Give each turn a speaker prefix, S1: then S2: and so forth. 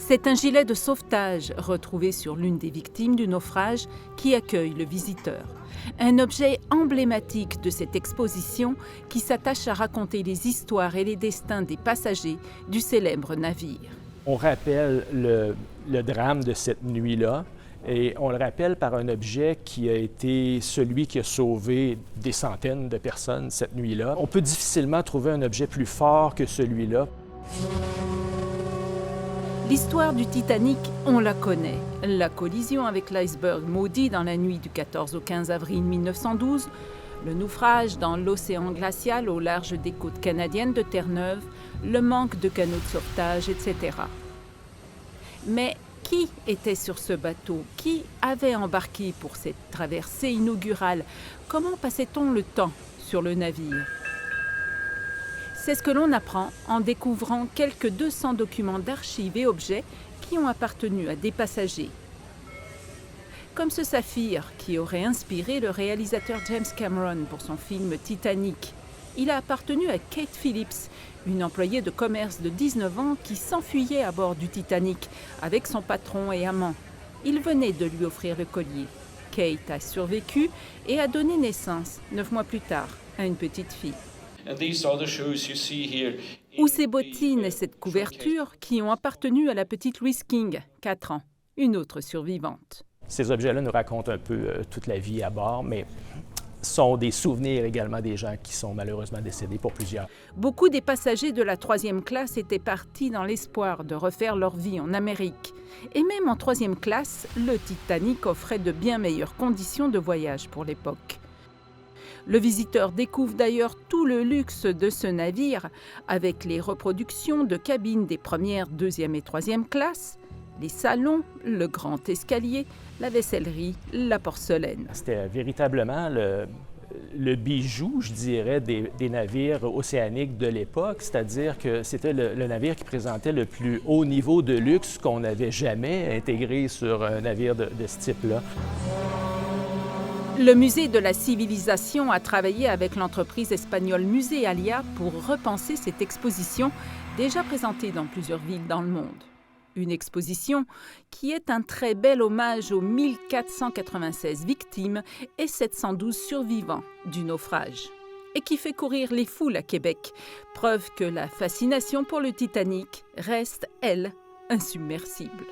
S1: C'est un gilet de sauvetage retrouvé sur l'une des victimes du naufrage qui accueille le visiteur. Un objet emblématique de cette exposition qui s'attache à raconter les histoires et les destins des passagers du célèbre navire.
S2: On rappelle le drame de cette nuit-là et on le rappelle par un objet qui a été celui qui a sauvé des centaines de personnes cette nuit-là. On peut difficilement trouver un objet plus fort que celui-là.
S1: L'histoire du Titanic, on la connaît. La collision avec l'iceberg maudit dans la nuit du 14 au 15 avril 1912, le naufrage dans l'océan glacial au large des côtes canadiennes de Terre-Neuve, le manque de canaux de sauvetage, etc. Mais qui était sur ce bateau? Qui avait embarqué pour cette traversée inaugurale? Comment passait-on le temps sur le navire? C'est ce que l'on apprend en découvrant quelques 200 documents d'archives et objets qui ont appartenu à des passagers. Comme ce saphir qui aurait inspiré le réalisateur James Cameron pour son film Titanic. Il a appartenu à Kate Phillips, une employée de commerce de 19 ans qui s'enfuyait à bord du Titanic avec son patron et amant. Il venait de lui offrir le collier. Kate a survécu et a donné naissance, 9 mois plus tard, à une petite fille. Ou ces bottines et cette couverture qui ont appartenu à la petite Louise King, 4 ans, une autre survivante.
S2: Ces objets-là nous racontent un peu toute la vie à bord, mais sont des souvenirs également des gens qui sont malheureusement décédés pour plusieurs.
S1: Beaucoup des passagers de la 3e classe étaient partis dans l'espoir de refaire leur vie en Amérique. Et même en 3e classe, le Titanic offrait de bien meilleures conditions de voyage pour l'époque. Le visiteur découvre d'ailleurs tout le luxe de ce navire, avec les reproductions de cabines des 1re, 2e et 3e classes, les salons, le grand escalier, la vaissellerie, la porcelaine.
S2: C'était véritablement le bijou, je dirais, des navires océaniques de l'époque, c'est-à-dire que c'était le navire qui présentait le plus haut niveau de luxe qu'on n'avait jamais intégré sur un navire de ce type-là.
S1: Le musée de la civilisation a travaillé avec l'entreprise espagnole Musealia pour repenser cette exposition déjà présentée dans plusieurs villes dans le monde. Une exposition qui est un très bel hommage aux 1496 victimes et 712 survivants du naufrage. Et qui fait courir les foules à Québec, preuve que la fascination pour le Titanic reste, elle, insubmersible.